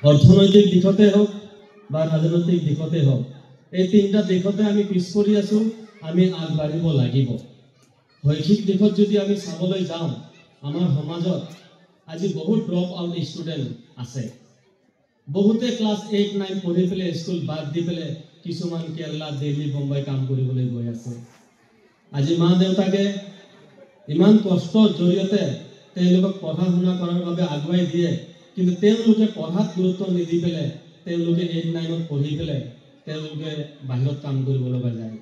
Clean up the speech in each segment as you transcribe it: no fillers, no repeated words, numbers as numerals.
অৰ্থনৈতিক দিশতে হোক বা ৰাজনৈতিক দিশতে হোক, এই তিনিটা দিশতে আমি পিছ পৰি আছো। আমি আগবাঢ়িব লাগিব। শৈক্ষিক দিশত যদি আমি চাবলৈ যাওঁ, আমাৰ সমাজত আজি বহুত ড্ৰপ আউট ষ্টুডেণ্ট আছে। বহুতে ক্লাছ 8-9 পঢ়ি পেলাই স্কুল বাদ দি পেলাই কিছুমান কেৰালা, দিল্লী, মুম্বাই কাম কৰিবলৈ গৈ আছে। আজি মা দেউতাকে ইমান কষ্টৰ জৰিয়তে তেওঁলোকক পঢ়া শুনা কৰাৰ বাবে আগুৱাই দিয়ে, কিন্তু তেওঁলোকে পঢ়াত গুৰুত্ব নিদি পেলাই তেওঁলোকে 8-9 পঢ়ি পেলাই তেওঁলোকে বাহিৰত কাম কৰিব লগা যায়।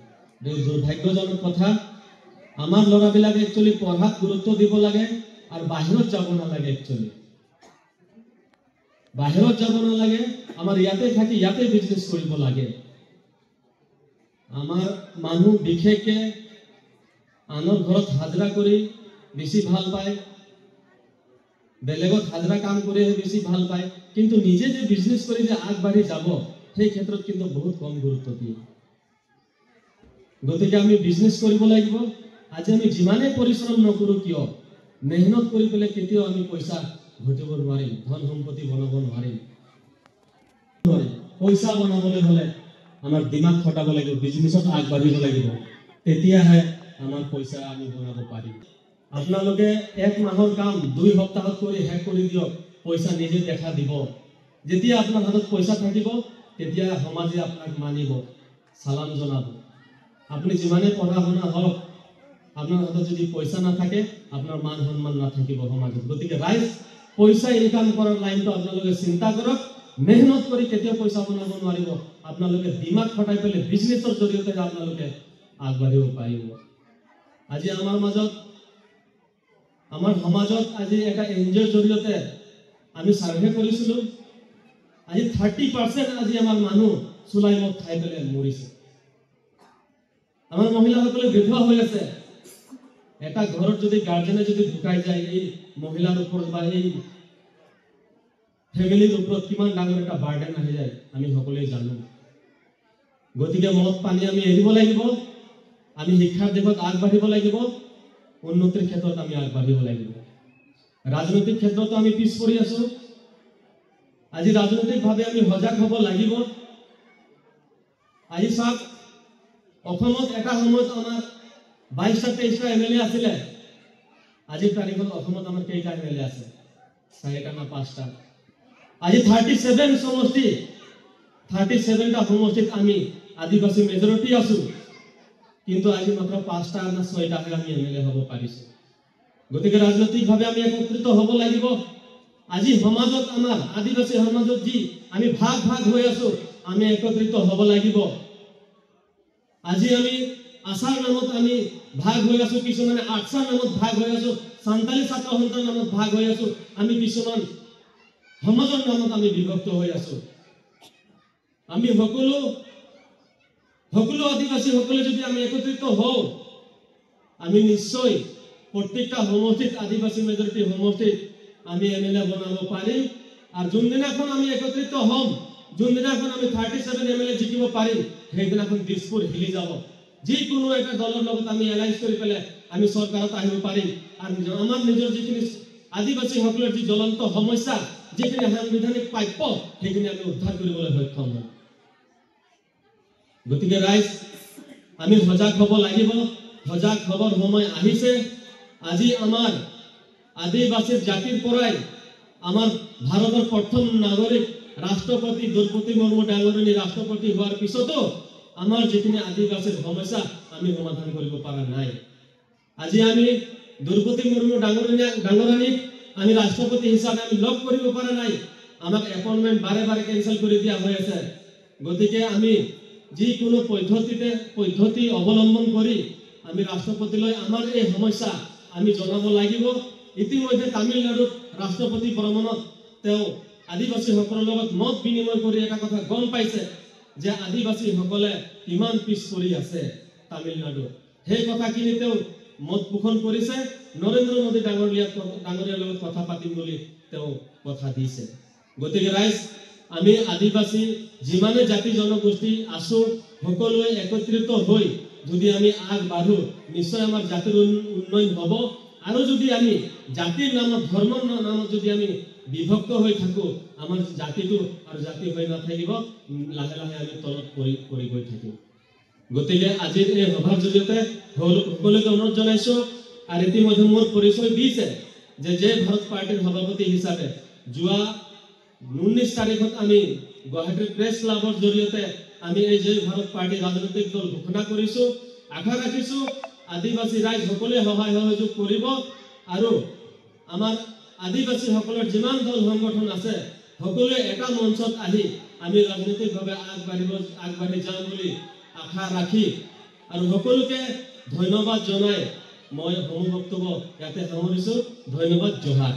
দুৰ্ভাগ্যজনক কথা। আমাৰ ল'ৰাবিলাকে একচুৱেলি পঢ়াত গুৰুত্ব দিব লাগে আৰু বাহিৰত যাব নালাগে। একচুৱেলি বাহিৰত যাব নালাগে, আমাৰ ইয়াতে থাকি ইয়াতে বিজনেছ কৰিব লাগে। আমাৰ মানুহ বিশেষকে আনৰ ঘৰত হাজিৰা কৰি বেছি ভাল পায়, বেলেগত হাজিৰা কাম কৰিহে বেছি ভাল পায়, কিন্তু নিজে যে বিজনেছ কৰি যে আগবাঢ়ি যাব সেই ক্ষেত্ৰত কিন্তু বহুত কম গুৰুত্ব দিয়ে। গতিকে আমি বিজনেছ কৰিব লাগিব। আজি আমি যিমানে পৰিশ্ৰম নকৰো কিয়, মেহনত কৰি পেলাই কেতিয়াও আমি পইচা ঘটিব নোৱাৰিম, ধন সম্পত্তি বনাব নোৱাৰিম। পইচা বনাবলৈ হলে আমাৰ দিমাগ খটাব লাগিব, বিজনেছত আগবাঢ়িব লাগিব, তেতিয়াহে আমাৰ পইচা আমি বনাব পাৰিম। আপোনালোকে 1 মাহৰ কাম 2 সপ্তাহত কৰি শেষ কৰি দিয়ক, পইচা নিজে দেখা দিব। যেতিয়া আপোনাৰ হাতত পইচা থাকিব তেতিয়া সমাজে আপোনাক মানিব, সালাম জনাব। আপুনি যিমানে পঢ়া শুনা হওক, আপোনাৰ হাতত যদি পইচা নাথাকে আপোনাৰ মান সন্মান নাথাকিব সমাজত। গতিকে ৰাইজ, পইচা ইনকাম কৰাৰ লাইনটো আপোনালোকে চিন্তা কৰক। মেহনত কৰি কেতিয়াও পইচা বনাব নোৱাৰিব। আপোনালোকে দিমাগ খটাই পেলাই বিজনেছৰ জৰিয়তে আপোনালোকে আগবাঢ়িব পাৰিব। আজি আমাৰ মাজত, আমাৰ সমাজত আজি এটা এনজিঅ'ৰ জৰিয়তে আমি সাৰ্ভে কৰিছিলো। আজি 30% আজি আমাৰ মানুহ চুলাই মদ খাই পেলাই মৰিছে। আমাৰ মহিলাসকলে বিধৱা হৈ আছে। এটা ঘৰত যদি গাৰ্জেনে যদি ঢুকাই যায়, এই মহিলাৰ ওপৰত বা এই ফেমিলিৰ ওপৰত কিমান ডাঙৰ এটা বাৰ্ডেন আহি যায় আমি সকলোৱে জানো। গতিকে মদ পানী আমি এৰিব লাগিব। আমি শিক্ষাৰ দিশত আগবাঢ়িব লাগিব, উন্নতিৰ ক্ষেত্ৰত আমি আগবাঢ়িব লাগিব। ৰাজনৈতিক ক্ষেত্ৰতো আমি পিছ পৰি আছো। আজি ৰাজনৈতিকভাৱে আমি সজাগ হ'ব লাগিব। আজি চাওক, অসমত এটা সময়ত আমাৰ 22-23টা এমএলএ আছিলে। আজিৰ তাৰিখত অসমত আমাৰ কেইটা এমএলএ আছে? 4টা না 5টা। আজি 37 সমষ্টি, 37টা সমষ্টিত আমি আদিবাসী মেজৰিটি আছো, কিন্তু আজি মাত্ৰ 5টা না 6টাহে আমি এমএলএ হ'ব পাৰিছো। গতিকে ৰাজনৈতিকভাৱে আমি একত্ৰিত হ'ব লাগিব। আজি সমাজত, আমাৰ আদিবাসী সমাজত যি আমি ভাগ ভাগ হৈ আছো, আমি একত্ৰিত হ'ব লাগিব। আজি আমি আশাৰ নামত আমি ভাগ হৈ আছো, কিছুমানে আশাৰ নামত ভাগ হৈ আছো, সান্তালী ছাত্ৰ সন্থাৰ নামত ভাগ হৈ আছো, আমি কিছুমান সমাজৰ নামত আমি বিভক্ত হৈ আছো। আমি সকলো আদিবাসী সকলে যদি আমি একত্ৰিত হওঁ, আমি নিশ্চয় প্ৰত্যেকটা সমষ্টিত, আদিবাসী মেজৰিটি সমষ্টিত আমি এমএলএ বনাব পাৰিম। আৰু যোনদিনাখন আমি একত্ৰিত হ'ম, যোনদিনাখন আমি 37 এমএলএ জিকিব পাৰিম, সেইদিনাখন দিছপুৰ হিলি যাব। যিকোনো এটা দলৰ লগত আমি এলাইন্স কৰি পেলাই আমি চৰকাৰত আহিব পাৰিম। আৰু আমাৰ নিজৰ যিখিনি আদিবাসী সকলৰ যি জ্বলন্ত সমস্যা, যিখিনি সাংবিধানিক প্ৰাপ্য, সেইখিনি আমি উদ্ধাৰ কৰিবলৈ সক্ষম হ'ম। গতিকে ৰাইজ, আমি সজাগ হ'ব লাগিব। সজাগ হ'বৰ সময় আহিছে। আজি আমাৰ আদিবাসী জাতিৰ পৰাই আমাৰ ভাৰতৰ প্ৰথম নাগৰিক ৰাষ্ট্ৰপতি দ্ৰৌপদী মুৰ্মু ডাঙৰণী ৰাষ্ট্ৰপতি হোৱাৰ পিছতো আমাৰ যিখিনি আদিবাসীৰ সমস্যা আমি সমাধান কৰিব পৰা নাই। আজি আমি দ্ৰৌপদী মুৰ্মু ডাঙৰণীক আমি ৰাষ্ট্ৰপতি হিচাপে আমি লগ কৰিব পৰা নাই। আমাক এপইণ্টমেণ্ট বাৰে বাৰে কেঞ্চেল কৰি দিয়া হৈ আছে। গতিকে আমি যিকোনো পদ্ধতি অৱলম্বন কৰি আমি ৰাষ্ট্ৰপতিলৈ আমাৰ এই সমস্যা আমি জনাব লাগিব। ইতিমধ্যে তামিলনাডুত ৰাষ্ট্ৰপতি ভ্ৰমণত তেওঁ আদিবাসীসকলৰ লগত মত বিনিময় কৰি এটা কথা গম পাইছে যে আদিবাসীসকলে ইমান পিছ পৰি আছে তামিলনাডুত। সেই কথাখিনি তেওঁ মত পোষণ কৰিছে। নৰেন্দ্ৰ মোদী ডাঙৰীয়াৰ লগত কথা পাতিম বুলি তেওঁ কথা দিছে। গতিকে ৰাইজ, আমি আদিবাসী যিমানে জাতি জনগোষ্ঠী আছো, সকলোৱে একত্ৰিত হৈ যদি আমি আগবাঢ়ো, নিশ্চয় আমাৰ জাতিৰ উন্নয়ন হ'ব। আৰু যদি আমি জাতিৰ নামত, ধৰ্মৰ নামত যদি আমি বিভক্ত হৈ থাকো আমাৰ জাতিটো আৰু জাতি হৈ নাথাকিব লাহে লাহে আমি তলত পৰি গৈ থাকিম গতিকে আজিৰ এই সভাৰ জৰিয়তে সকলোকে অনুৰোধ জনাইছো আৰু ইতিমধ্যে মোৰ পৰিচয় দিছে যে ভাৰত পাৰ্টিৰ সভাপতি হিচাপে যোৱা 19 তাৰিখত আমি গুৱাহাটীৰ প্ৰেছ ক্লাবৰ জৰিয়তে আমি এই যে ভাৰত পাৰ্টি ৰাজনৈতিক দল ঘোষণা কৰিছো আশা ৰাখিছো আদিবাসী ৰাইজ সকলোৱে সহায় সহযোগ কৰিব আৰু আমাৰ আদিবাসী সকলৰ যিমান দল সংগঠন আছে সকলোৱে এটা মঞ্চত আহি আমি ৰাজনৈতিকভাৱে আগবাঢ়ি যাম বুলি আশা ৰাখি আৰু সকলোকে ধন্যবাদ জনাই মই সমূহ বক্তব্য ইয়াতে সামৰিছো ধন্যবাদ জোহাৰ